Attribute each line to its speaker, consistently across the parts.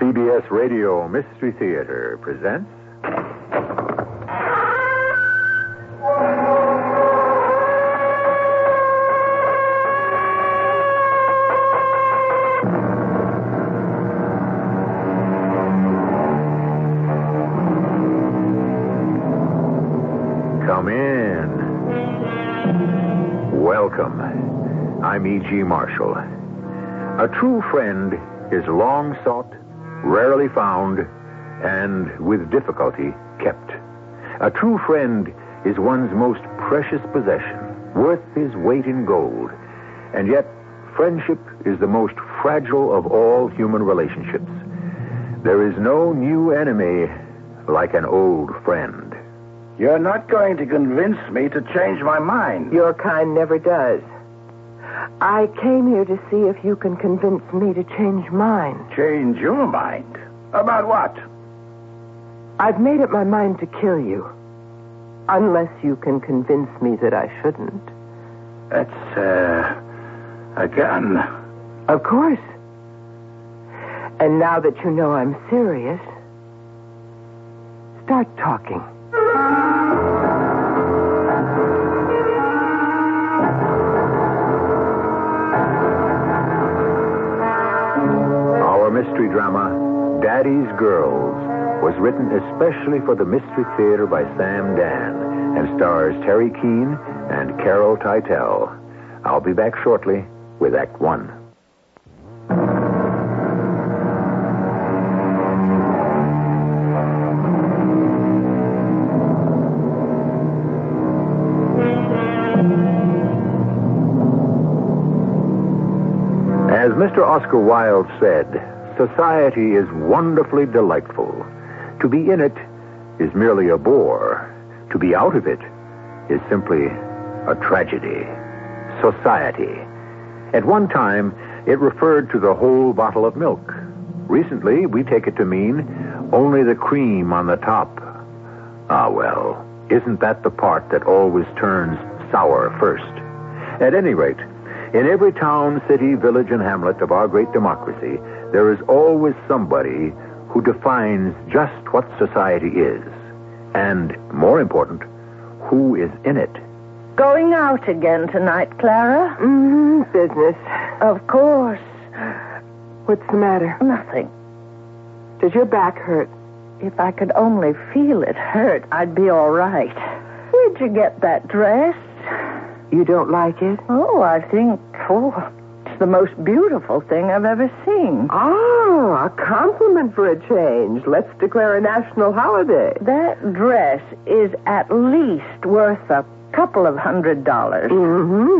Speaker 1: CBS Radio Mystery Theater presents... Come in. Welcome. I'm E.G. Marshall. A true friend is long sought, rarely found, and with difficulty kept. A true friend is one's most precious possession, worth his weight in gold. And yet, friendship is the most fragile of all human relationships. There is no new enemy like an old friend.
Speaker 2: You're not going to convince me to change my mind.
Speaker 3: Your kind never does. I came here to see if you can convince me to change mine.
Speaker 2: Change your mind? About what?
Speaker 3: I've made up my mind to kill you. Unless you can convince me that I shouldn't.
Speaker 2: That's, a gun.
Speaker 3: Of course. And now that you know I'm serious, start talking.
Speaker 1: Our mystery drama, Daddy's Girls, was written especially for the Mystery Theater by Sam Dan and stars Terry Keane and Carol Teitel. I'll be back shortly with Act One. As Mr. Oscar Wilde said, society is wonderfully delightful. To be in it is merely a bore. To be out of it is simply a tragedy. Society. At one time, it referred to the whole bottle of milk. Recently, we take it to mean only the cream on the top. Ah, well, isn't that the part that always turns sour first? At any rate, in every town, city, village, and hamlet of our great democracy, there is always somebody who defines just what society is. And, more important, who is in it.
Speaker 4: Going out again tonight, Clara?
Speaker 3: Business.
Speaker 4: Of course.
Speaker 3: What's the matter?
Speaker 4: Nothing.
Speaker 3: Does your back hurt?
Speaker 4: If I could only feel it hurt, I'd be all right. Where'd you get that dress?
Speaker 3: You don't like it?
Speaker 4: Oh, I think, it's the most beautiful thing I've ever seen.
Speaker 3: Oh, a compliment for a change. Let's declare a national holiday.
Speaker 4: That dress is at least worth a couple of $100.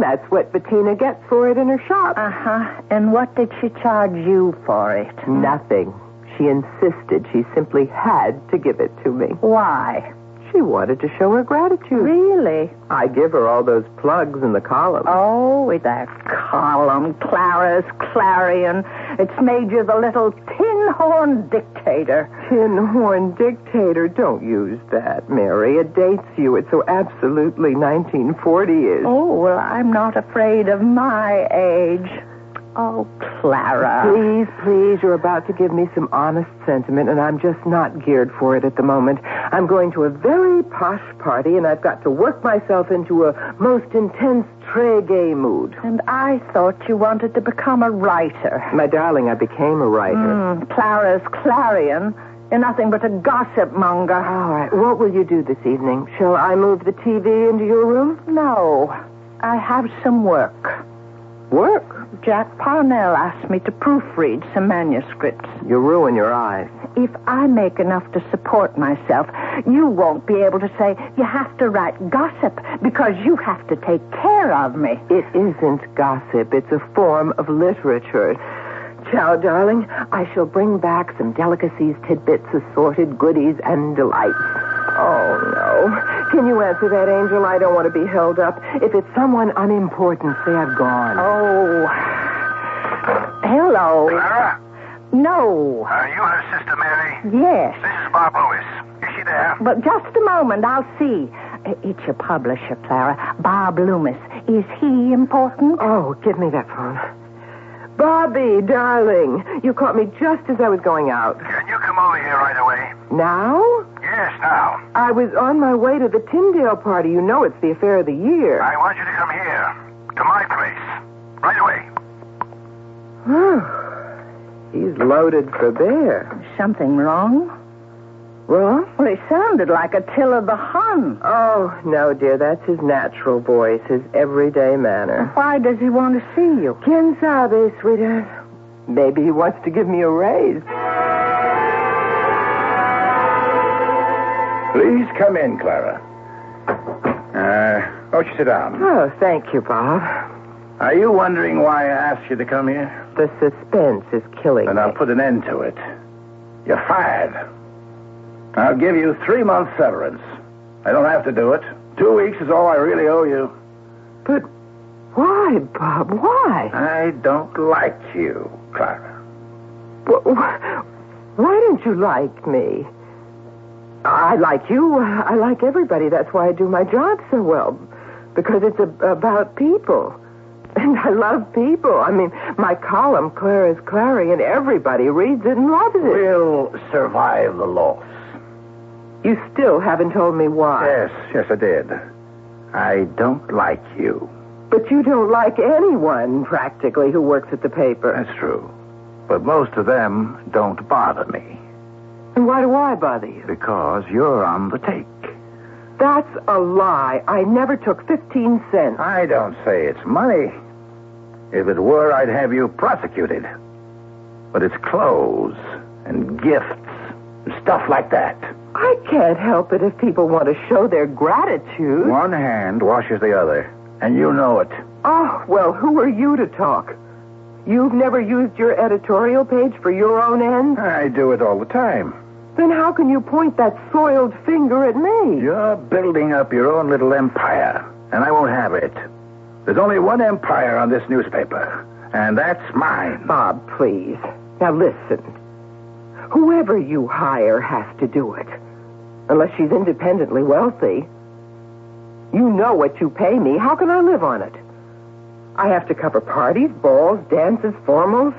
Speaker 3: That's what Bettina gets for it in her shop.
Speaker 4: Uh-huh. And what did she charge you for it?
Speaker 3: Nothing. She insisted she simply had to give it to me.
Speaker 4: Why?
Speaker 3: She wanted to show her gratitude.
Speaker 4: Really?
Speaker 3: I give her all those plugs in the column.
Speaker 4: Oh, that column, Clara's Clarion. It's made you the little tin-horn dictator.
Speaker 3: Tin-horn dictator? Don't use that, Mary. It dates you. It's so absolutely 1940-ish.
Speaker 4: Oh, well, I'm not afraid of my age. Oh, Clara.
Speaker 3: Please, you're about to give me some honest sentiment, and I'm just not geared for it at the moment. I'm going to a very posh party, and I've got to work myself into a most intense très-gay mood.
Speaker 4: And I thought you wanted to become a writer.
Speaker 3: My darling, I became a writer.
Speaker 4: Clara's Clarion. You're nothing but a gossip monger.
Speaker 3: All right, what will you do this evening? Shall I move the TV into your room?
Speaker 4: No. I have some work.
Speaker 3: Work?
Speaker 4: Jack Parnell asked me to proofread some manuscripts.
Speaker 3: You'll ruin your eyes.
Speaker 4: If I make enough to support myself, you won't be able to say, you have to write gossip because you have to take care of me.
Speaker 3: It isn't gossip. It's a form of literature. Ciao, darling. I shall bring back some delicacies, tidbits, assorted goodies, and delights. Oh, no. Can you answer that, Angel? I don't want to be held up. If it's someone unimportant, say I've gone.
Speaker 4: Oh. Hello.
Speaker 5: Clara?
Speaker 4: No.
Speaker 5: Are you her sister, Mary?
Speaker 4: Yes.
Speaker 5: This is Bob Lewis. Is she there?
Speaker 4: But just a moment, I'll see. It's your publisher, Clara. Bob Loomis. Is he important?
Speaker 3: Oh, give me that phone. Bobby, darling, you caught me just as I was going out.
Speaker 5: Can you come over here right away?
Speaker 3: Now?
Speaker 5: Yes, now.
Speaker 3: I was on my way to the Tyndale party. You know it's the affair of the year.
Speaker 5: I want you to come here, to my place, right away.
Speaker 3: He's loaded for bear.
Speaker 4: Something wrong?
Speaker 3: Wrong?
Speaker 4: Well, he sounded like Attila the Hun.
Speaker 3: Oh, no, dear. That's his natural voice, his everyday manner.
Speaker 4: Why does he want to see you?
Speaker 3: Quien sabe, sweetheart? Maybe he wants to give me a raise.
Speaker 2: Please come in, Clara. Won't you sit down?
Speaker 3: Oh, thank you, Bob.
Speaker 2: Are you wondering why I asked you to come here?
Speaker 3: The suspense is killing
Speaker 2: Then
Speaker 3: me.
Speaker 2: I'll put an end to it. You're fired. I'll give you 3 months severance. I don't have to do it. 2 weeks is all I really owe you.
Speaker 3: But why, Bob? Why?
Speaker 2: I don't like you, Clara.
Speaker 3: Why don't you like me? I like you. I like everybody. That's why I do my job so well. Because it's about people. And I love people. I mean, my column, Clara's Clarion, everybody reads it and loves it.
Speaker 2: We'll survive the loss.
Speaker 3: You still haven't told me why.
Speaker 2: Yes, I did. I don't like you.
Speaker 3: But you don't like anyone, practically, who works at the paper.
Speaker 2: That's true. But most of them don't bother me.
Speaker 3: And why do I bother you?
Speaker 2: Because you're on the take.
Speaker 3: That's a lie. I never took 15 cents.
Speaker 2: I don't say it's money. If it were, I'd have you prosecuted. But it's clothes and gifts and stuff like that.
Speaker 3: I can't help it if people want to show their gratitude.
Speaker 2: One hand washes the other, and you know it.
Speaker 3: Oh, well, who are you to talk? You've never used your editorial page for your own ends?
Speaker 2: I do it all the time.
Speaker 3: Then how can you point that soiled finger at me?
Speaker 2: You're building up your own little empire, and I won't have it. There's only one empire on this newspaper, and that's mine.
Speaker 3: Bob, please. Now listen. Whoever you hire has to do it. Unless she's independently wealthy. You know what you pay me. How can I live on it? I have to cover parties, balls, dances, formals.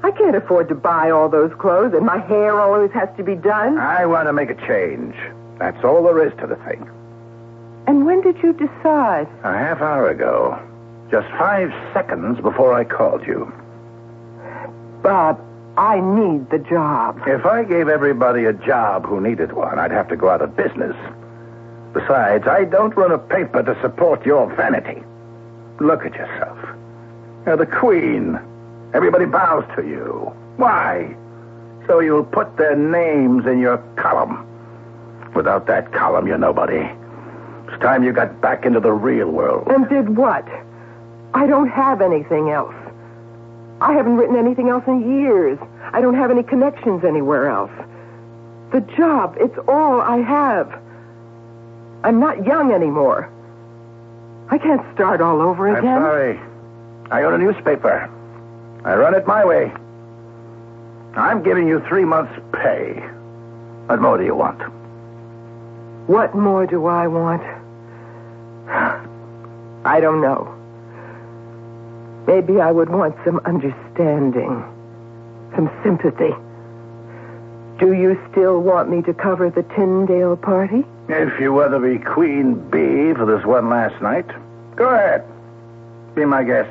Speaker 3: I can't afford to buy all those clothes, and my hair always has to be done.
Speaker 2: I want to make a change. That's all there is to the thing.
Speaker 3: And when did you decide?
Speaker 2: A half hour ago. Just 5 seconds before I called you.
Speaker 3: Bob, I need the job.
Speaker 2: If I gave everybody a job who needed one, I'd have to go out of business. Besides, I don't run a paper to support your vanity. Look at yourself. You're the queen. Everybody bows to you. Why? So you'll put their names in your column. Without that column, you're nobody. It's time you got back into the real world.
Speaker 3: And did what? I don't have anything else. I haven't written anything else in years. I don't have any connections anywhere else. The job, it's all I have. I'm not young anymore. I can't start all over again.
Speaker 2: I'm sorry. I own a newspaper. I run it my way. I'm giving you 3 months' pay. What more do you want?
Speaker 3: What more do I want? I don't know. Maybe I would want some understanding, some sympathy. Do you still want me to cover the Tyndale party?
Speaker 2: If you want to be queen bee for this one last night, go ahead. Be my guest.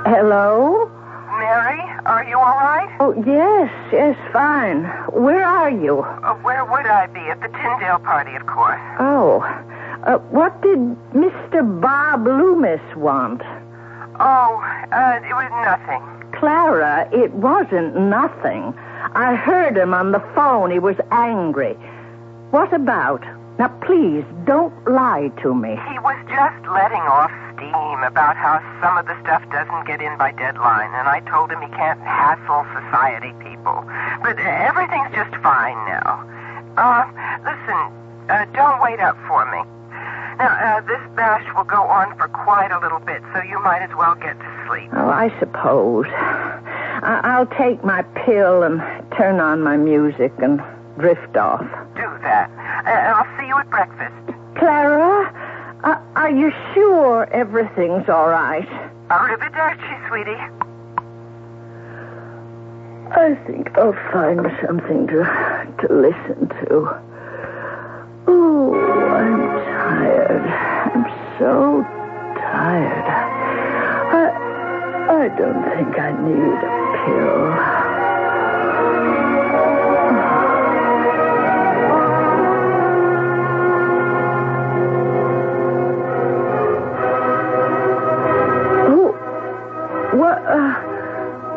Speaker 4: Hello?
Speaker 3: Mary, are you all right?
Speaker 4: Oh, yes, fine. Where are you?
Speaker 3: Where would I be? At the Tyndale party, of course.
Speaker 4: Oh, what did Mr. Bob Loomis want?
Speaker 3: Oh, it was nothing.
Speaker 4: Clara, it wasn't nothing. I heard him on the phone. He was angry. What about? Now, please, don't lie to me.
Speaker 3: He was just letting off steam about how some of the stuff doesn't get in by deadline, and I told him he can't hassle society people. But everything's just fine now. Listen, don't wait up for me. Now, this bash will go on for quite a little bit, so you might as well get to sleep.
Speaker 4: Oh, I suppose. I'll take my pill and turn on my music and drift off.
Speaker 3: Do that. I'll see you at breakfast.
Speaker 4: Are you sure everything's all right?
Speaker 3: Arrivederci, sweetie.
Speaker 4: I think I'll find something to listen to. Oh, I'm tired. I'm so tired. I don't think I need a pill.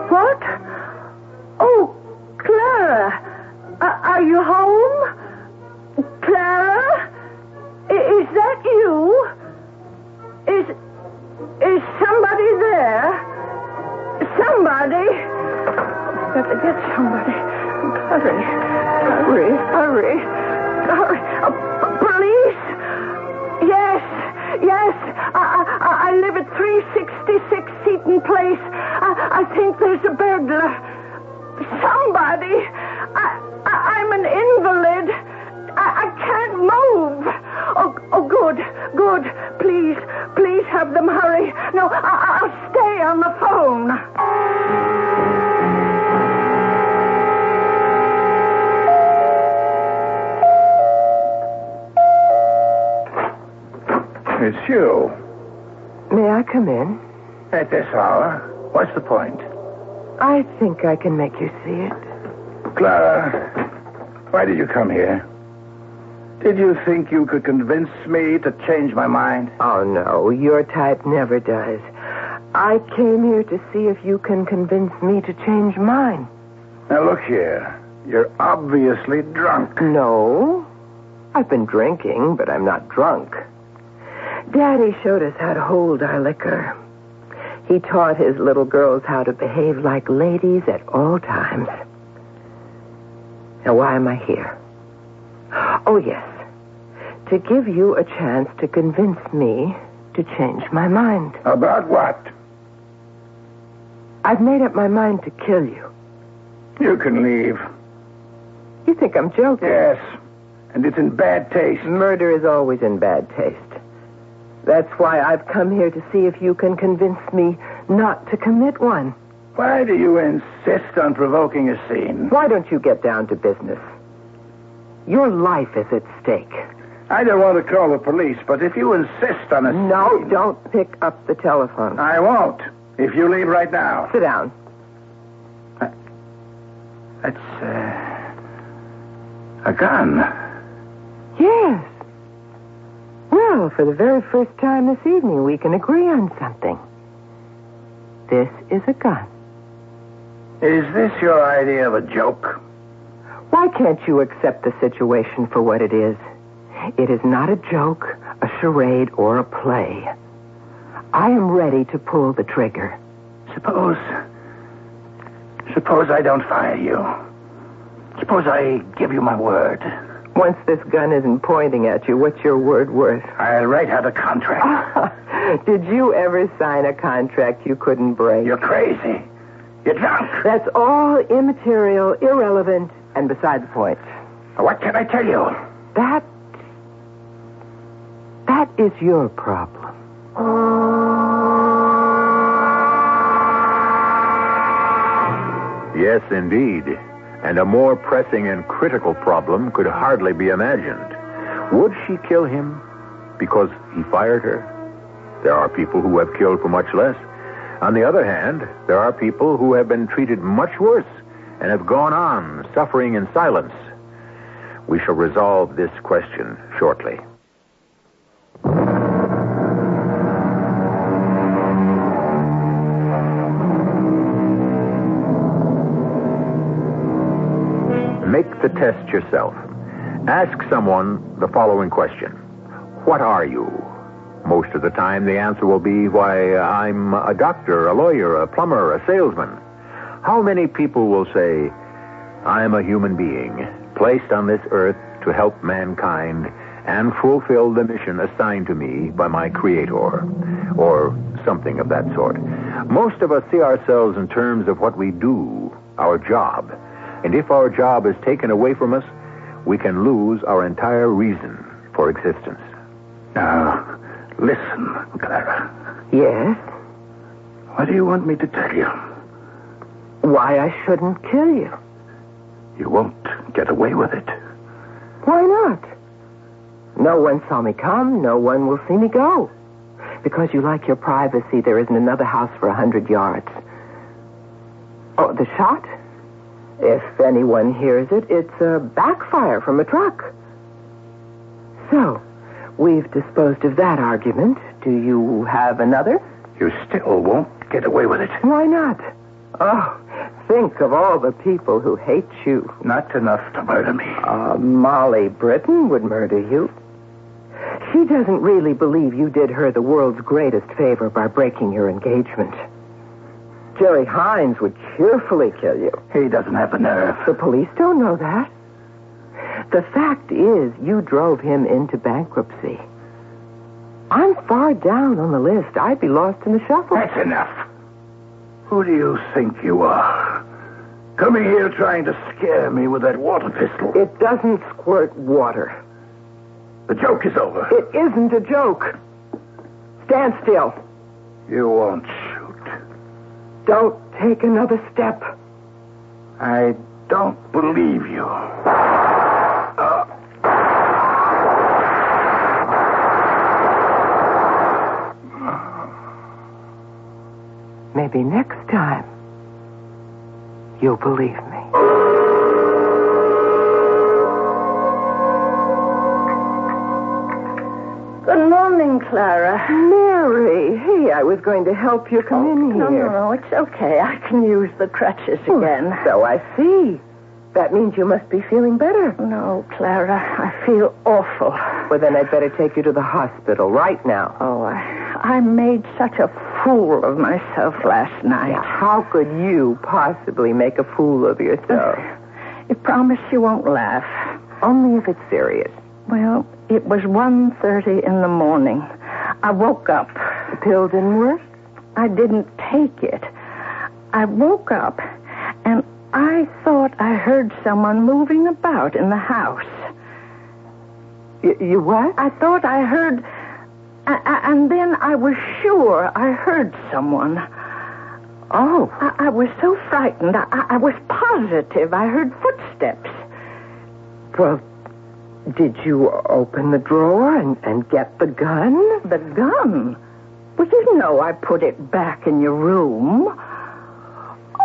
Speaker 4: What? Oh, Clara. Are you home? Clara? Is that you? Is somebody there? Somebody? Got to get somebody. Hurry. Police? Yes. I live at 366 Seaton Place. I think there's a burglar. Somebody. I'm an invalid. I can't move. Oh, good. Please have them hurry. No, I'll stay on the phone.
Speaker 2: It's you.
Speaker 3: May I come in?
Speaker 2: At this hour? What's the point?
Speaker 3: I think I can make you see it.
Speaker 2: Clara, why did you come here? Did you think you could convince me to change my mind?
Speaker 3: Oh, no, your type never does. I came here to see if you can convince me to change mine.
Speaker 2: Now, look here. You're obviously drunk.
Speaker 3: No, I've been drinking, but I'm not drunk. Daddy showed us how to hold our liquor. He taught his little girls how to behave like ladies at all times. Now, why am I here? Oh, yes. To give you a chance to convince me to change my mind.
Speaker 2: About what?
Speaker 3: I've made up my mind to kill you.
Speaker 2: You can leave.
Speaker 3: You think I'm joking?
Speaker 2: Yes. And it's in bad taste.
Speaker 3: Murder is always in bad taste. That's why I've come here to see if you can convince me not to commit one.
Speaker 2: Why do you insist on provoking a scene?
Speaker 3: Why don't you get down to business? Your life is at stake.
Speaker 2: I don't want to call the police, but if you insist on a
Speaker 3: No,
Speaker 2: scene...
Speaker 3: don't pick up the telephone.
Speaker 2: I won't. If you leave right now.
Speaker 3: Sit down.
Speaker 2: That's, a gun.
Speaker 3: Yes. Well, for the very first time this evening, we can agree on something. This is a gun.
Speaker 2: Is this your idea of a joke?
Speaker 3: Why can't you accept the situation for what it is? It is not a joke, a charade, or a play. I am ready to pull the trigger.
Speaker 2: Suppose I don't fire you. Suppose I give you my word.
Speaker 3: Once this gun isn't pointing at you, what's your word worth?
Speaker 2: I'll write out a contract.
Speaker 3: Did you ever sign a contract you couldn't break?
Speaker 2: You're crazy. You're drunk.
Speaker 3: That's all immaterial, irrelevant, and beside the point.
Speaker 2: What can I tell you?
Speaker 3: That is your problem.
Speaker 1: Yes, indeed. And a more pressing and critical problem could hardly be imagined. Would she kill him because he fired her? There are people who have killed for much less. On the other hand, there are people who have been treated much worse and have gone on suffering in silence. We shall resolve this question shortly. Make the test yourself. Ask someone the following question. What are you? Most of the time, the answer will be, why, I'm a doctor, a lawyer, a plumber, a salesman. How many people will say, I'm a human being, placed on this earth to help mankind and fulfill the mission assigned to me by my Creator, or something of that sort. Most of us see ourselves in terms of what we do, our job. And if our job is taken away from us, we can lose our entire reason for existence.
Speaker 2: Now, Listen, Clara.
Speaker 3: Yes?
Speaker 2: What do you want me to tell you?
Speaker 3: Why I shouldn't kill you.
Speaker 2: You won't get away with it.
Speaker 3: Why not? No one saw me come. No one will see me go. Because you like your privacy, there isn't another house for 100 yards. Oh, the shot? If anyone hears it, it's a backfire from a truck. So, we've disposed of that argument. Do you have another?
Speaker 2: You still won't get away with it.
Speaker 3: Why not? Oh, think of all the people who hate you.
Speaker 2: Not enough to murder me.
Speaker 3: Molly Britton would murder you. She doesn't really believe you did her the world's greatest favor by breaking your engagement. Jerry Hines would cheerfully kill you.
Speaker 2: He doesn't have the nerve.
Speaker 3: The police don't know that. The fact is, you drove him into bankruptcy. I'm far down on the list. I'd be lost in the shuffle.
Speaker 2: That's enough. Who do you think you are? Coming here trying to scare me with that water pistol.
Speaker 3: It doesn't squirt water.
Speaker 2: The joke is over.
Speaker 3: It isn't a joke. Stand still.
Speaker 2: You won't shoot.
Speaker 3: Don't take another step.
Speaker 2: I don't believe you.
Speaker 3: Maybe next time you'll believe me.
Speaker 4: Good morning, Clara.
Speaker 3: Mary, hey, I was going to help you come in here.
Speaker 4: No, it's okay. I can use the crutches again.
Speaker 3: So I see. That means you must be feeling better.
Speaker 4: No, Clara, I feel awful.
Speaker 3: Well, then I'd better take you to the hospital right now.
Speaker 4: Oh, I made such a fool of myself last night.
Speaker 3: Now, how could you possibly make a fool of yourself?
Speaker 4: You promise you won't laugh.
Speaker 3: Only if it's serious.
Speaker 4: Well, it was 1:30 in the morning. I woke up.
Speaker 3: The pill didn't work?
Speaker 4: I didn't take it. I woke up, and I thought I heard someone moving about in the house.
Speaker 3: You what?
Speaker 4: I thought I heard... And then I was sure I heard someone.
Speaker 3: Oh.
Speaker 4: I was so frightened. I was positive I heard footsteps.
Speaker 3: Well, did you open the drawer and get the gun?
Speaker 4: The gun? Well, you know I put it back in your room.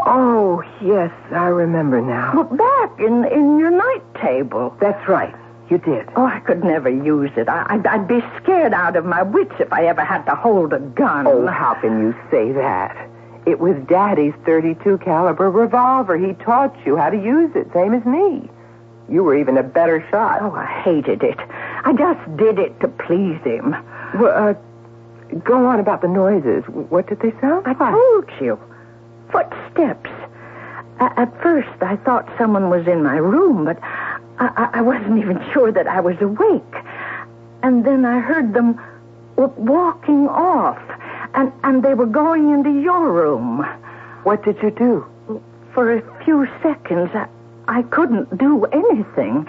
Speaker 3: Oh, yes, I remember now.
Speaker 4: Well, back in your night table.
Speaker 3: That's right. You did.
Speaker 4: Oh, I could never use it. I'd be scared out of my wits if I ever had to hold a gun.
Speaker 3: Oh, how can you say that? It was Daddy's .32 caliber revolver. He taught you how to use it, same as me. You were even a better shot.
Speaker 4: Oh, I hated it. I just did it to please him.
Speaker 3: Well, go on about the noises. What did they sound like?
Speaker 4: I told you. Footsteps. At first, I thought someone was in my room, but I wasn't even sure that I was awake. And then I heard them walking off, and they were going into your room.
Speaker 3: What did you do?
Speaker 4: For a few seconds, I couldn't do anything.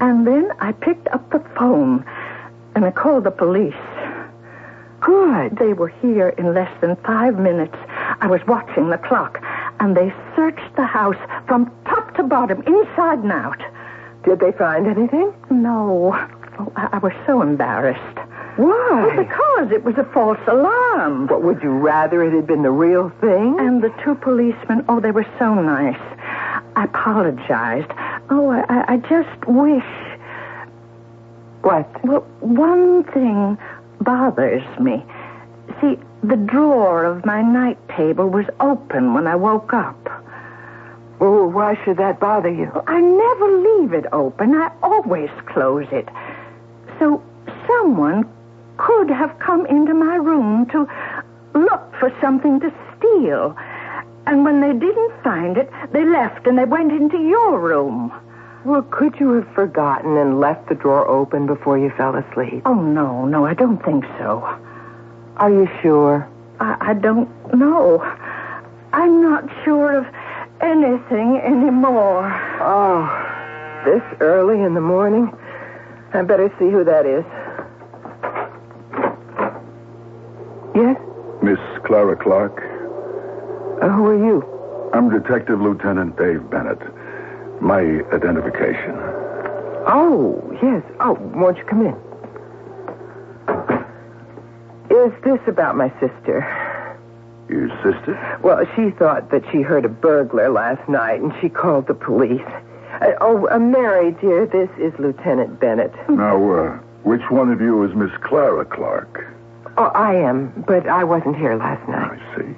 Speaker 4: And then I picked up the phone, and I called the police.
Speaker 3: Good.
Speaker 4: They were here in less than 5 minutes. I was watching the clock, and they searched the house from top to bottom, inside and out.
Speaker 3: Did they find anything?
Speaker 4: No. Oh, I was so embarrassed.
Speaker 3: Why?
Speaker 4: Well, because it was a false alarm.
Speaker 3: What, would you rather it had been the real thing?
Speaker 4: And the 2 policemen, oh, they were so nice. I apologized. Oh, I just wish...
Speaker 3: What?
Speaker 4: Well, one thing bothers me. See, the drawer of my night table was open when I woke up.
Speaker 3: Oh, why should that bother you?
Speaker 4: I never leave it open. I always close it. So someone could have come into my room to look for something to steal. And when they didn't find it, they left and they went into your room.
Speaker 3: Well, could you have forgotten and left the drawer open before you fell asleep?
Speaker 4: Oh, no, I don't think so.
Speaker 3: Are you sure?
Speaker 4: I don't know. I'm not sure of anything anymore.
Speaker 3: Oh, this early in the morning? I better see who that is. Yes?
Speaker 6: Miss Clara Clark?
Speaker 3: Who are you?
Speaker 6: I'm Detective Lieutenant Dave Bennett. My identification.
Speaker 3: Oh, yes. Oh, won't you come in? Is this about my sister?
Speaker 6: Your sister?
Speaker 3: Well, she thought that she heard a burglar last night, and she called the police. Mary, dear, this is Lieutenant Bennett.
Speaker 6: Now, which one of you is Miss Clara Clark?
Speaker 3: Oh, I am, but I wasn't here last night.
Speaker 6: I see.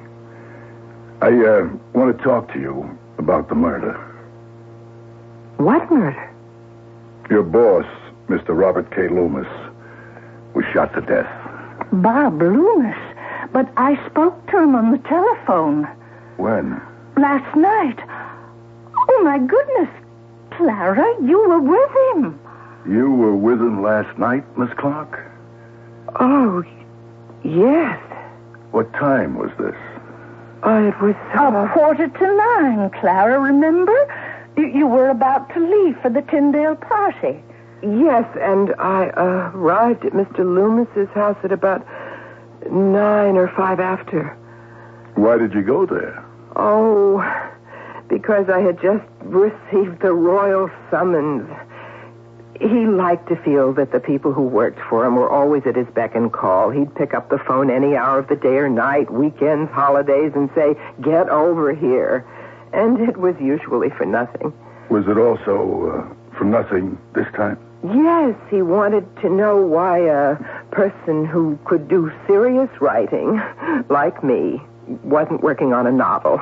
Speaker 6: I want to talk to you about the murder.
Speaker 3: What murder?
Speaker 6: Your boss, Mr. Robert K. Loomis, was shot to death.
Speaker 4: Bob Loomis? But I spoke to him on the telephone.
Speaker 6: When?
Speaker 4: Last night. Oh, my goodness. Clara, you were with him.
Speaker 6: You were with him last night, Miss Clark?
Speaker 3: Oh, yes.
Speaker 6: What time was this?
Speaker 3: Oh, it was...
Speaker 4: 9:15, Clara, remember? You were about to leave for the Tyndale party.
Speaker 3: Yes, and I arrived at Mr. Loomis's house at about 9 or 5 after.
Speaker 6: Why did you go there?
Speaker 3: Oh, because I had just received the royal summons. He liked to feel that the people who worked for him were always at his beck and call. He'd pick up the phone any hour of the day or night, weekends, holidays, and say, "Get over here." And it was usually for nothing.
Speaker 6: Was it also for nothing this time?
Speaker 3: Yes, he wanted to know why a person who could do serious writing, like me, wasn't working on a novel.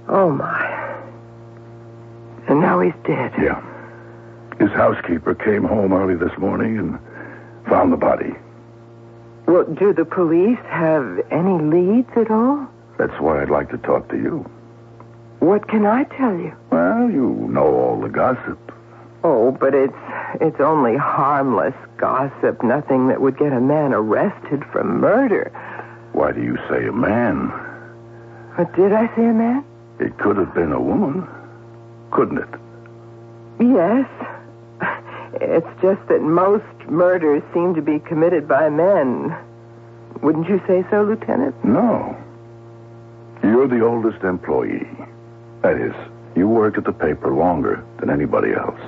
Speaker 3: Oh, my. And now he's dead.
Speaker 6: Yeah. His housekeeper came home early this morning and found the body.
Speaker 3: Well, do the police have any leads at all?
Speaker 6: That's why I'd like to talk to you.
Speaker 3: What can I tell you?
Speaker 6: Well, you know all the gossip.
Speaker 3: Oh, but it's only harmless gossip, nothing that would get a man arrested for murder.
Speaker 6: Why do you say a man?
Speaker 3: Did I say a man?
Speaker 6: It could have been a woman, couldn't it?
Speaker 3: Yes. It's just that most murders seem to be committed by men. Wouldn't you say so, Lieutenant?
Speaker 6: No. You're the oldest employee. That is, you worked at the paper longer than anybody else.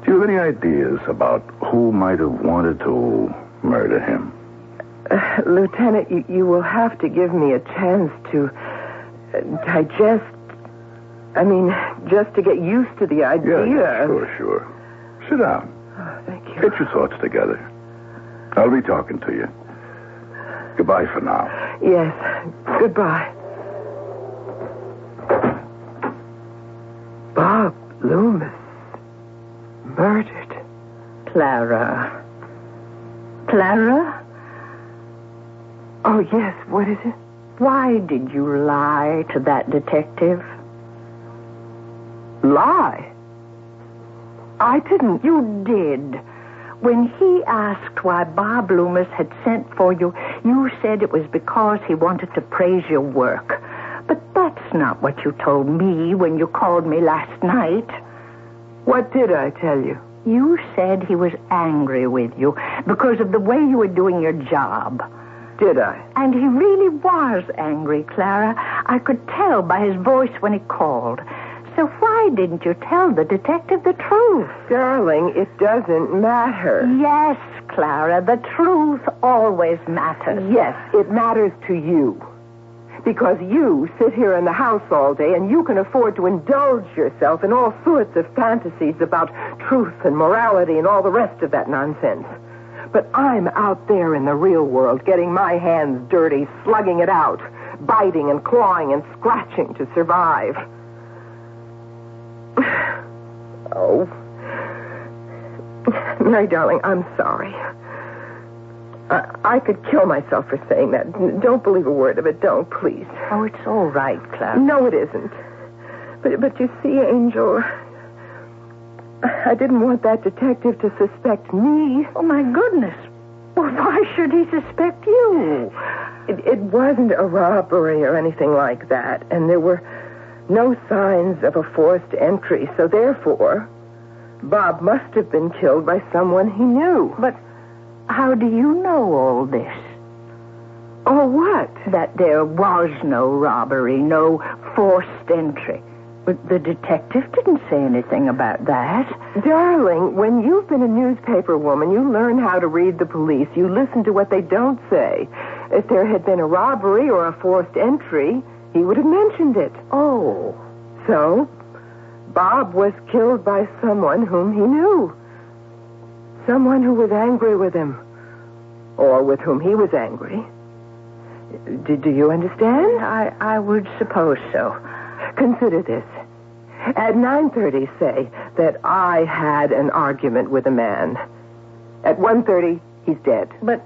Speaker 6: Do you have any ideas about who might have wanted to murder him?
Speaker 3: Lieutenant, you will have to give me a chance to digest. I mean, just to get used to the idea.
Speaker 6: Yeah, sure. Sit down.
Speaker 3: Oh, thank you.
Speaker 6: Get your thoughts together. I'll be talking to you. Goodbye for now.
Speaker 3: Yes, goodbye. Bob Loomis. Murdered.
Speaker 4: Clara? Clara?
Speaker 3: Oh, yes, what is it?
Speaker 4: Why did you lie to that detective?
Speaker 3: Lie? I didn't.
Speaker 4: You did. When he asked why Bob Loomis had sent for you, you said it was because he wanted to praise your work. But that's not what you told me when you called me last night.
Speaker 3: What did I tell you?
Speaker 4: You said he was angry with you because of the way you were doing your job.
Speaker 3: Did I?
Speaker 4: And he really was angry, Clara. I could tell by his voice when he called. So why didn't you tell the detective the truth?
Speaker 3: Darling, it doesn't matter.
Speaker 4: Yes, Clara, the truth always matters.
Speaker 3: Yes, it matters to you. Because you sit here in the house all day and you can afford to indulge yourself in all sorts of fantasies about truth and morality and all the rest of that nonsense. But I'm out there in the real world getting my hands dirty, slugging it out, biting and clawing and scratching to survive. Oh. Mary, darling, I'm sorry. I could kill myself for saying that. Don't believe a word of it. Don't, please.
Speaker 4: Oh, it's all right, Clara.
Speaker 3: No, it isn't. But you see, Angel, I didn't want that detective to suspect me.
Speaker 4: Oh, my goodness. Well, why should he suspect you?
Speaker 3: It wasn't a robbery or anything like that, and there were no signs of a forced entry, so therefore, Bob must have been killed by someone he knew.
Speaker 4: But How do you know all this?
Speaker 3: Oh, what?
Speaker 4: That there was no robbery, no forced entry. But the detective didn't say anything about that.
Speaker 3: Darling, when you've been a newspaper woman, you learn how to read the police. You listen to what they don't say. If there had been a robbery or a forced entry, he would have mentioned it.
Speaker 4: Oh.
Speaker 3: So, Bob was killed by someone whom he knew. Someone who was angry with him. Or with whom he was angry. Do you understand?
Speaker 4: I would suppose so.
Speaker 3: Consider this. At 9:30, say that I had an argument with a man. At 1:30, he's dead.
Speaker 4: But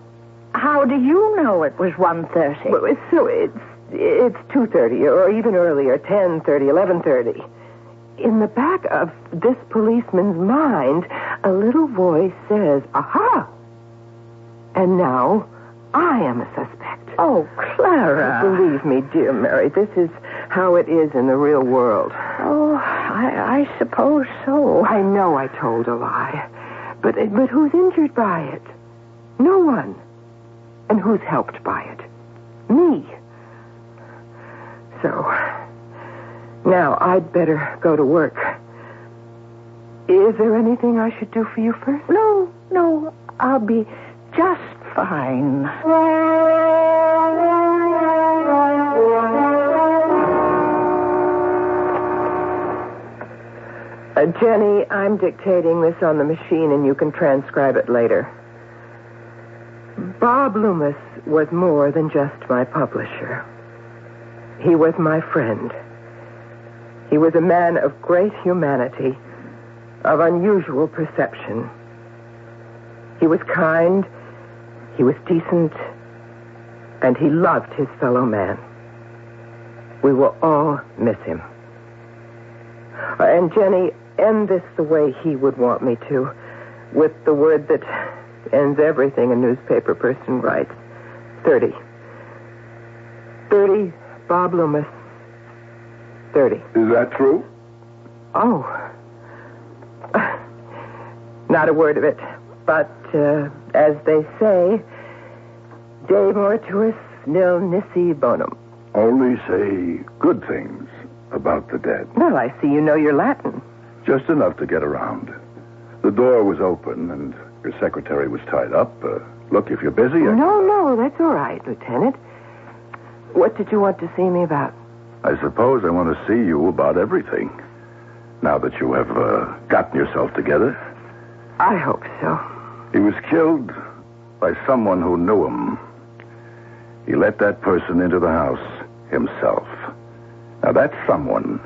Speaker 4: how do you know it was 1:30?
Speaker 3: Well, so it's 2:30 or even earlier, 10:30, 11:30. In the back of this policeman's mind, a little voice says, aha! And now I am a suspect.
Speaker 4: Oh, Clara.
Speaker 3: Believe me, dear Mary, this is how it is in the real world.
Speaker 4: Oh, I suppose so.
Speaker 3: I know I told a lie. But who's injured by it? No one. And who's helped by it? Me. So, now I'd better go to work. Is there anything I should do for you first?
Speaker 4: No, I'll be just fine.
Speaker 3: Jenny, I'm dictating this on the machine and you can transcribe it later. Bob Loomis was more than just my publisher. He was my friend. He was a man of great humanity, of unusual perception. He was kind, he was decent, and he loved his fellow man. We will all miss him. And Jenny, end this the way he would want me to, with the word that ends everything a newspaper person writes. 30. 30, Bob Loomis. 30.
Speaker 6: Is that true?
Speaker 3: Oh. Not a word of it. But, as they say, de mortuis nil nisi bonum.
Speaker 6: Only say good things about the dead.
Speaker 3: Well, I see you know your Latin.
Speaker 6: Just enough to get around. The door was open and your secretary was tied up. Look, if you're busy...
Speaker 3: No, that's all right, Lieutenant. What did you want to see me about?
Speaker 6: I suppose I want to see you about everything. Now that you have gotten yourself together.
Speaker 3: I hope so.
Speaker 6: He was killed by someone who knew him. He let that person into the house himself. Now, that someone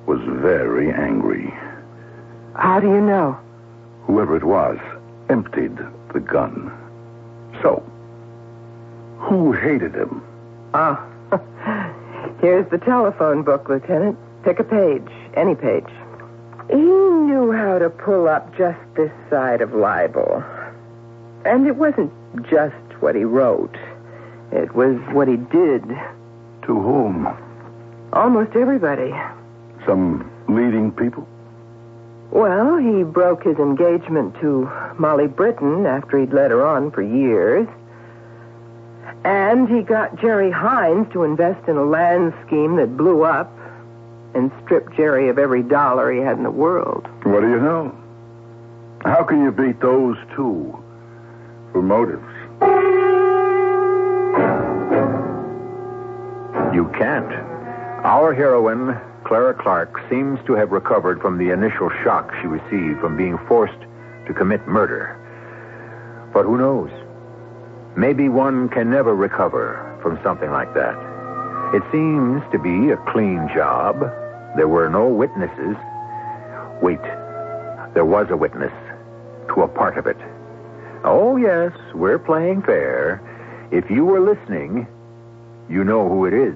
Speaker 6: was very angry.
Speaker 3: How do you know?
Speaker 6: Whoever it was emptied the gun. So, who hated him?
Speaker 3: Ah, here's the telephone book, Lieutenant. Pick a page, any page. He knew how to pull up just this side of libel. And it wasn't just what he wrote. It was what he did.
Speaker 6: To whom?
Speaker 3: Almost everybody.
Speaker 6: Some leading people?
Speaker 3: Well, he broke his engagement to Molly Britton after he'd led her on for years. And he got Jerry Hines to invest in a land scheme that blew up and stripped Jerry of every dollar he had in the world.
Speaker 6: What do you know? How can you beat those two for motives?
Speaker 1: You can't. Our heroine, Clara Clark, seems to have recovered from the initial shock she received from being forced to commit murder. But who knows? Maybe one can never recover from something like that. It seems to be a clean job. There were no witnesses. Wait, there was a witness to a part of it. Oh, yes, we're playing fair. If you were listening, you know who it is.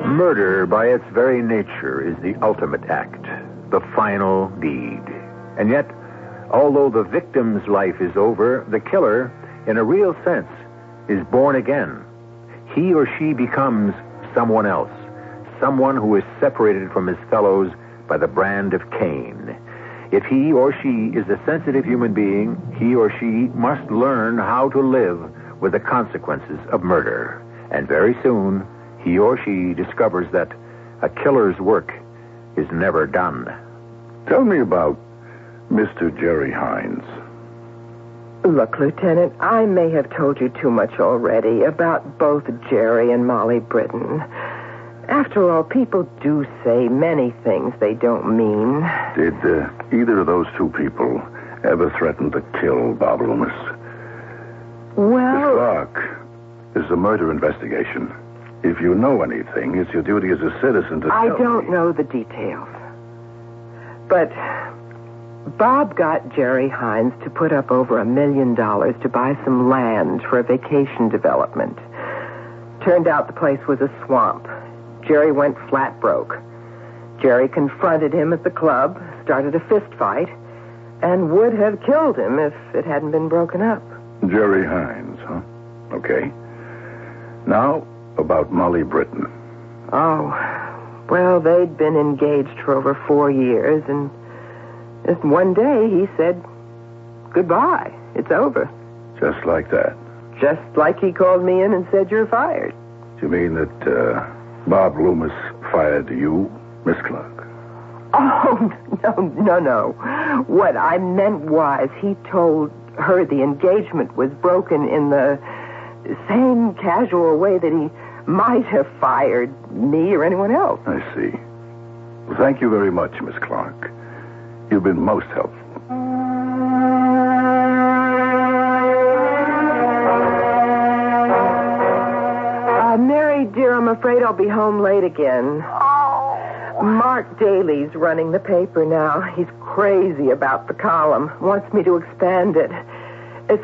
Speaker 1: Murder, by its very nature, is the ultimate act, the final deed. And yet, although the victim's life is over, the killer, in a real sense, is born again. He or she becomes someone else, someone who is separated from his fellows by the brand of Cain. If he or she is a sensitive human being, he or she must learn how to live with the consequences of murder. And very soon, he or she discovers that a killer's work is never done.
Speaker 6: Tell me about Mr. Jerry Hines.
Speaker 3: Look, Lieutenant, I may have told you too much already about both Jerry and Molly Britton. After all, people do say many things they don't mean.
Speaker 6: Did either of those two people ever threaten to kill Bob Loomis?
Speaker 3: Well...
Speaker 6: Miss Clark, this is a murder investigation. If you know anything, it's your duty as a citizen to
Speaker 3: I
Speaker 6: tell
Speaker 3: don't
Speaker 6: me.
Speaker 3: know the details. But Bob got Jerry Hines to put up over $1 million to buy some land for a vacation development. Turned out the place was a swamp. Jerry went flat broke. Jerry confronted him at the club, started a fist fight, and would have killed him if it hadn't been broken up.
Speaker 6: Jerry Hines, huh? Okay. Now, about Molly Britton.
Speaker 3: Oh, well, they'd been engaged for over 4 years, and just one day he said, goodbye, it's over.
Speaker 6: Just like that.
Speaker 3: Just like he called me in and said, you're fired.
Speaker 6: Do you mean that Bob Loomis fired you, Miss Clark?
Speaker 3: Oh, no. What I meant was he told her the engagement was broken in the same casual way that he might have fired me or anyone else.
Speaker 6: I see. Well, thank you very much, Miss Clark. You've been most helpful.
Speaker 3: Mary, dear, I'm afraid I'll be home late again.
Speaker 4: Oh.
Speaker 3: Mark Daly's running the paper now. He's crazy about the column. Wants me to expand it.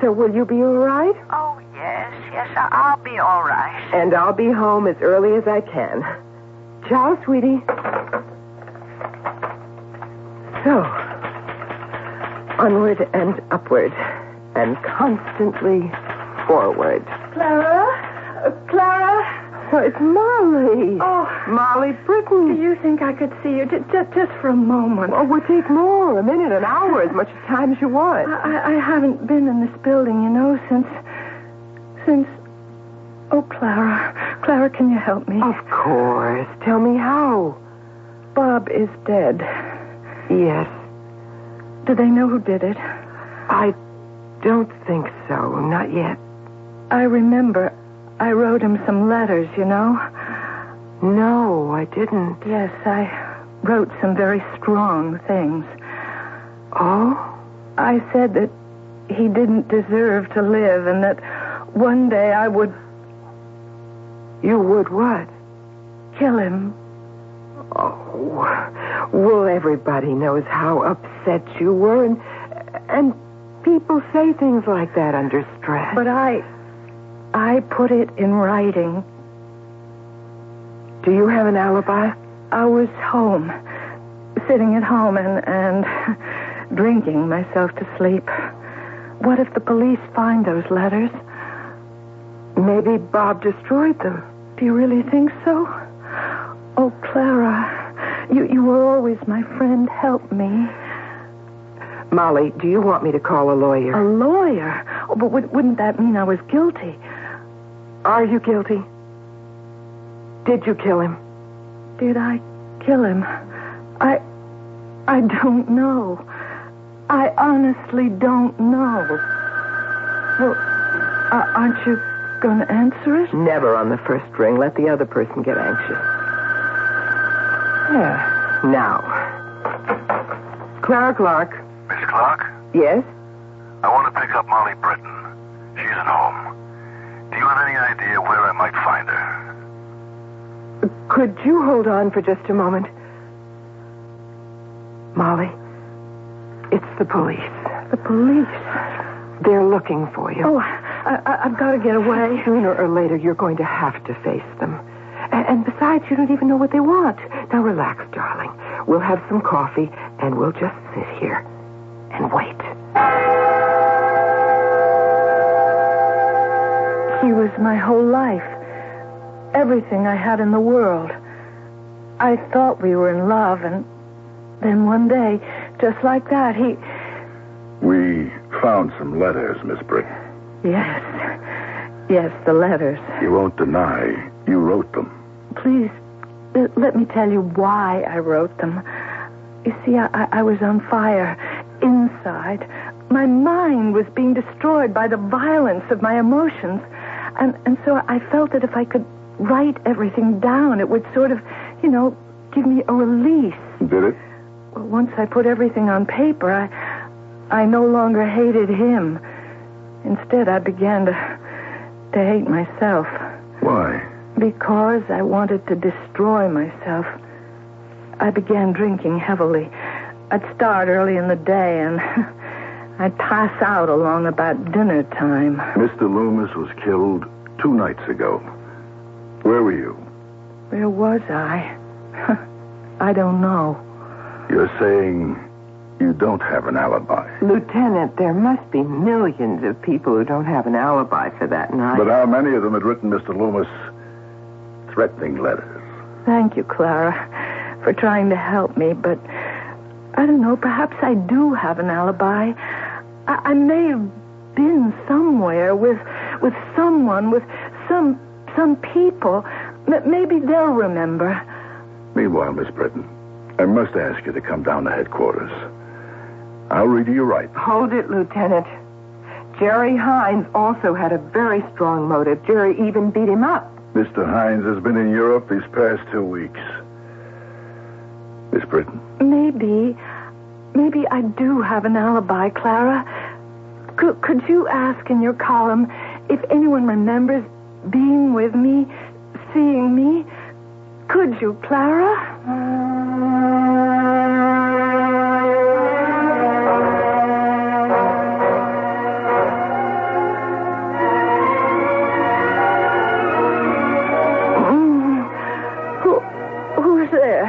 Speaker 3: So will you be all right?
Speaker 4: Oh, yes, I'll be all right.
Speaker 3: And I'll be home as early as I can. Ciao, sweetie. So, onward and upward, and constantly forward.
Speaker 4: Clara?
Speaker 3: Oh, it's Molly.
Speaker 4: Oh.
Speaker 3: Molly Britton.
Speaker 4: Do you think I could see you just for a moment?
Speaker 3: Oh, we'll take more, a minute, an hour, as much time as you want.
Speaker 4: I haven't been in this building, since... Oh, Clara. Clara, can you help me?
Speaker 3: Of course. Tell me how.
Speaker 4: Bob is dead.
Speaker 3: Yes.
Speaker 4: Do they know who did it?
Speaker 3: I don't think so. Not yet.
Speaker 4: I remember I wrote him some letters,
Speaker 3: No, I didn't.
Speaker 4: Yes, I wrote some very strong things.
Speaker 3: Oh?
Speaker 4: I said that he didn't deserve to live and that one day I would...
Speaker 3: You would what?
Speaker 4: Kill him.
Speaker 3: Oh, well, everybody knows how upset you were, and people say things like that under stress.
Speaker 4: But I put it in writing.
Speaker 3: Do you have an alibi?
Speaker 4: I was home, sitting at home and drinking myself to sleep. What if the police find those letters?
Speaker 3: Maybe Bob destroyed them.
Speaker 4: Do you really think so? Oh, Clara, you were always my friend. Help me.
Speaker 3: Molly, do you want me to call a lawyer?
Speaker 4: A lawyer? Oh, but wouldn't that mean I was guilty?
Speaker 3: Are you guilty? Did you kill him?
Speaker 4: Did I kill him? I don't know. I honestly don't know. Well, aren't you going to answer it?
Speaker 3: Never on the first ring. Let the other person get anxious. Yeah. Now. Clara Clark.
Speaker 5: Miss Clark?
Speaker 3: Yes?
Speaker 5: I want to pick up Molly Britton. She's at home. Do you have any idea where I might find her?
Speaker 3: Could you hold on for just a moment? Molly, it's the police.
Speaker 4: The police?
Speaker 3: They're looking for you.
Speaker 4: Oh, I've got to get away.
Speaker 3: Sooner or later, you're going to have to face them. And besides, you don't even know what they want. Now, relax, darling. We'll have some coffee, and we'll just sit here and wait.
Speaker 4: She was my whole life. everything I had in the world. I thought we were in love, and then one day, just like that, he...
Speaker 6: We found some letters, Miss Britton.
Speaker 4: Yes, the letters.
Speaker 6: You won't deny you wrote them.
Speaker 4: Please, let me tell you why I wrote them. You see, I was on fire inside. My mind was being destroyed by the violence of my emotions. And so I felt that if I could write everything down, it would sort of, give me a release.
Speaker 6: Did it?
Speaker 4: Well, once I put everything on paper, I no longer hated him. Instead, I began to hate myself.
Speaker 6: Why?
Speaker 4: Because I wanted to destroy myself. I began drinking heavily. I'd start early in the day, and I'd pass out along about dinner time.
Speaker 6: Mr. Loomis was killed 2 nights ago. Where were you?
Speaker 4: Where was I? I don't know.
Speaker 6: You're saying you don't have an alibi.
Speaker 3: Lieutenant, there must be millions of people who don't have an alibi for that night.
Speaker 6: But how many of them had written Mr. Loomis threatening letters?
Speaker 4: Thank you, Clara, for trying to help me, but I don't know, perhaps I do have an alibi. I may have been somewhere with someone, with some people. Maybe they'll remember.
Speaker 6: Meanwhile, Miss Britton, I must ask you to come down to headquarters. I'll read you your rights.
Speaker 3: Hold it, Lieutenant. Jerry Hines also had a very strong motive. Jerry even beat him up.
Speaker 6: Mr. Hines has been in Europe these past 2 weeks. Miss Britton?
Speaker 4: Maybe I do have an alibi, Clara. Could you ask in your column if anyone remembers being with me, seeing me? Could you, Clara? Who's there?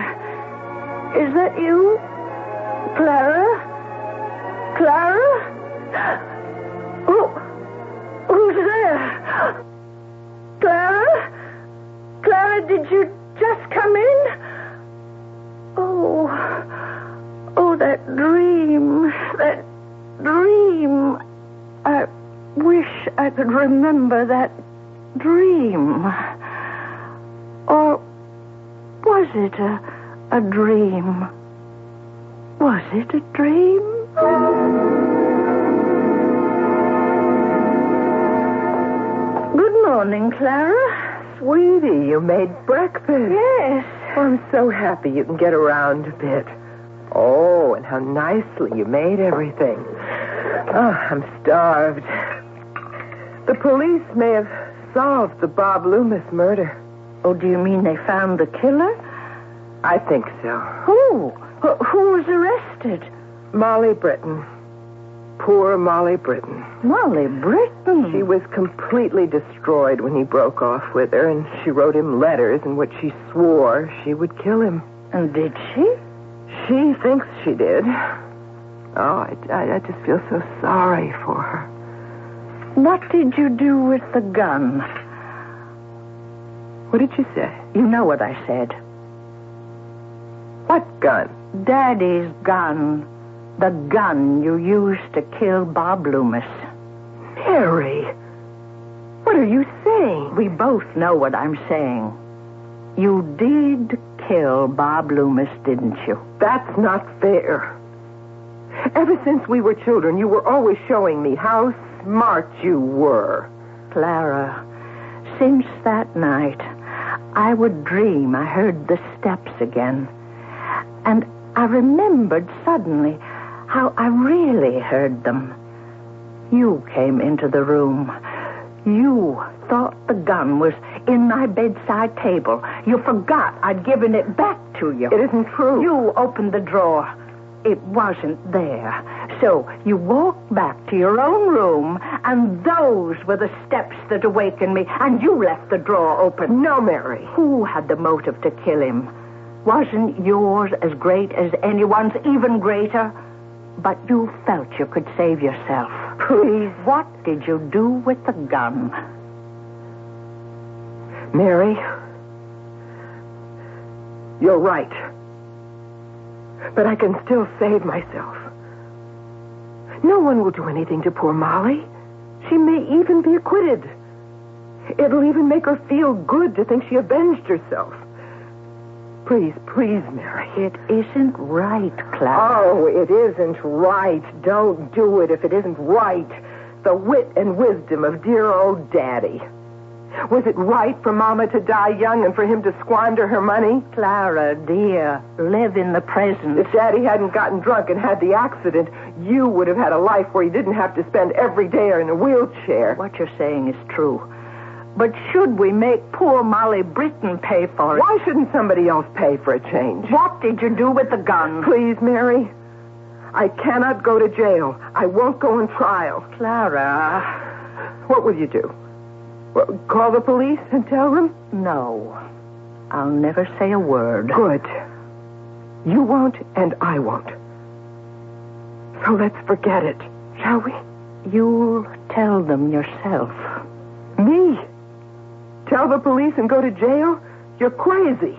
Speaker 4: Is that you? Clara? Clara? Who's there? Clara? Clara, did you just come in? Oh, that dream. That dream. I wish I could remember that dream. Or was it a dream? Was it a dream? Good morning, Clara.
Speaker 3: Sweetie, you made breakfast.
Speaker 4: Yes.
Speaker 3: Oh, I'm so happy you can get around a bit. Oh, and how nicely you made everything. Oh, I'm starved. The police may have solved the Bob Loomis murder.
Speaker 4: Oh, do you mean they found the killer?
Speaker 3: I think so.
Speaker 4: Who? Who was arrested?
Speaker 3: Molly Britton. Poor Molly Britton.
Speaker 4: Molly Britton?
Speaker 3: She was completely destroyed when he broke off with her, and she wrote him letters in which she swore she would kill him.
Speaker 4: And did she?
Speaker 3: She thinks she did. Oh, I just feel so sorry for her.
Speaker 4: What did you do with the gun?
Speaker 3: What did you say?
Speaker 4: You know what I said.
Speaker 3: What gun?
Speaker 4: Daddy's gun. The gun you used to kill Bob Loomis.
Speaker 3: Mary, what are you saying?
Speaker 4: We both know what I'm saying. You did kill Bob Loomis, didn't you?
Speaker 3: That's not fair. Ever since we were children, you were always showing me how smart you were.
Speaker 4: Clara, since that night, I would dream I heard the steps again. And I remembered suddenly how I really heard them. You came into the room. You thought the gun was in my bedside table. You forgot I'd given it back to you.
Speaker 3: It isn't true.
Speaker 4: You opened the drawer. It wasn't there. So you walked back to your own room, and those were the steps that awakened me, and you left the drawer open.
Speaker 3: No, Mary.
Speaker 4: Who had the motive to kill him? Wasn't yours as great as anyone's, even greater? But you felt you could save yourself.
Speaker 3: Please.
Speaker 4: What did you do with the gun?
Speaker 3: Mary, you're right. But I can still save myself. No one will do anything to poor Molly. She may even be acquitted. It'll even make her feel good to think she avenged herself. Please, Mary.
Speaker 4: It isn't right, Clara.
Speaker 3: Oh, it isn't right. Don't do it if it isn't right. The wit and wisdom of dear old Daddy. Was it right for Mama to die young and for him to squander her money?
Speaker 4: Clara, dear, live in the present.
Speaker 3: If Daddy hadn't gotten drunk and had the accident, you would have had a life where you didn't have to spend every day in a wheelchair.
Speaker 4: What you're saying is true. But should we make poor Molly Britton pay for it?
Speaker 3: Why shouldn't somebody else pay for a change?
Speaker 4: What did you do with the gun?
Speaker 3: Please, Mary. I cannot go to jail. I won't go on trial.
Speaker 4: Clara.
Speaker 3: What will you do? Call the police and tell them?
Speaker 4: No. I'll never say a word.
Speaker 3: Good. You won't and I won't. So let's forget it, shall we?
Speaker 4: You'll tell them yourself.
Speaker 3: Me? Tell the police and go to jail? You're crazy.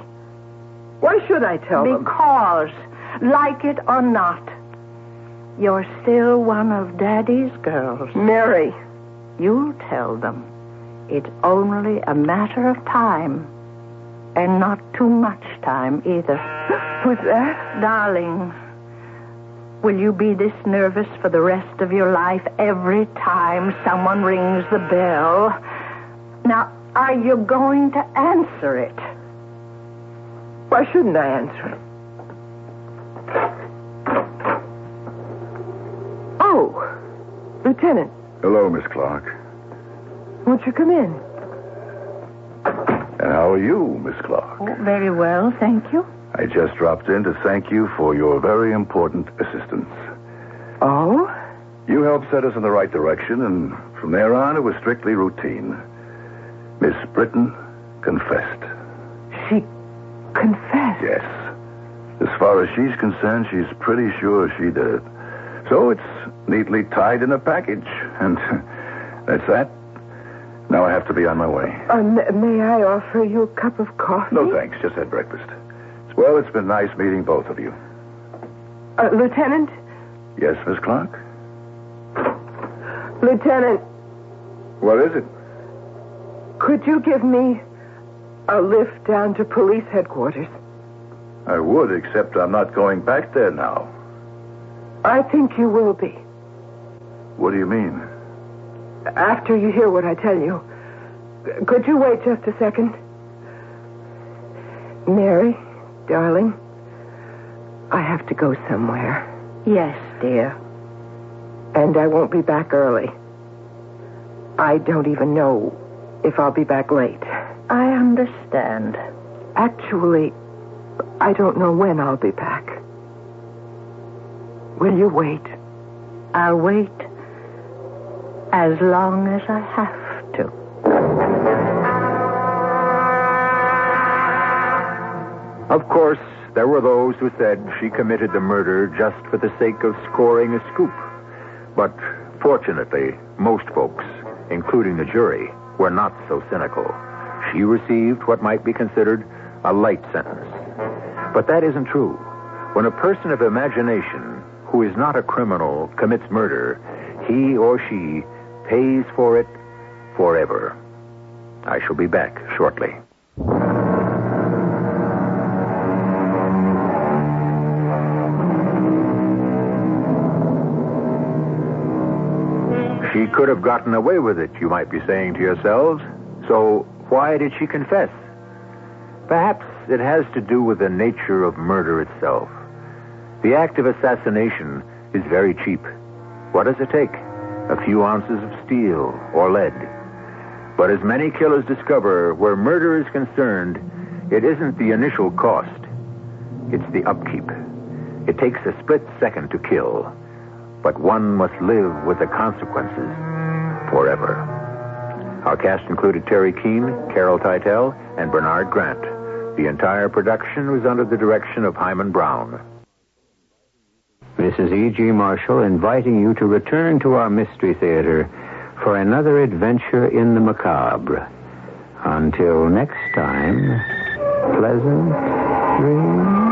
Speaker 3: Why should I tell them?
Speaker 4: Because, like it or not, you're still one of Daddy's girls.
Speaker 3: Mary.
Speaker 4: You'll tell them. It's only a matter of time. And not too much time, either.
Speaker 3: What's that?
Speaker 4: Darling, will you be this nervous for the rest of your life every time someone rings the bell? Now, are you going to answer it?
Speaker 3: Why shouldn't I answer it? Oh, Lieutenant.
Speaker 6: Hello, Miss Clark.
Speaker 3: Won't you come in?
Speaker 6: And how are you, Miss Clark?
Speaker 4: Oh, very well, thank you.
Speaker 6: I just dropped in to thank you for your very important assistance.
Speaker 3: Oh?
Speaker 6: You helped set us in the right direction, and from there on, it was strictly routine. Miss Britton confessed.
Speaker 3: She confessed?
Speaker 6: Yes. As far as she's concerned, she's pretty sure she did it. So it's neatly tied in a package, and that's that. Now I have to be on my way.
Speaker 3: May I offer you a cup of coffee?
Speaker 6: No, thanks. Just had breakfast. Well, it's been nice meeting both of you.
Speaker 3: Lieutenant?
Speaker 6: Yes, Miss Clark?
Speaker 3: Lieutenant.
Speaker 6: What is it?
Speaker 3: Could you give me a lift down to police headquarters?
Speaker 6: I would, except I'm not going back there now.
Speaker 3: I think you will be.
Speaker 6: What do you mean?
Speaker 3: After you hear what I tell you. Could you wait just a second? Mary, darling, I have to go somewhere.
Speaker 4: Yes, dear.
Speaker 3: And I won't be back early. I don't even know if I'll be back late.
Speaker 4: I understand.
Speaker 3: Actually, I don't know when I'll be back. Will you wait?
Speaker 4: I'll wait as long as I have to.
Speaker 1: Of course, there were those who said she committed the murder just for the sake of scoring a scoop. But fortunately, most folks, including the jury, were not so cynical. She received what might be considered a light sentence. But that isn't true. When a person of imagination, who is not a criminal, commits murder, he or she pays for it forever. I shall be back shortly. She could have gotten away with it, you might be saying to yourselves. So why did she confess? Perhaps it has to do with the nature of murder itself. The act of assassination is very cheap. What does it take? A few ounces of steel or lead. But as many killers discover, where murder is concerned, it isn't the initial cost. It's the upkeep. It takes a split second to kill, but one must live with the consequences forever. Our cast included Terry Keane, Carol Teitel, and Bernard Grant. The entire production was under the direction of Hyman Brown.
Speaker 7: This is E.G. Marshall inviting you to return to our Mystery Theater for another adventure in the macabre. Until next time, pleasant dreams.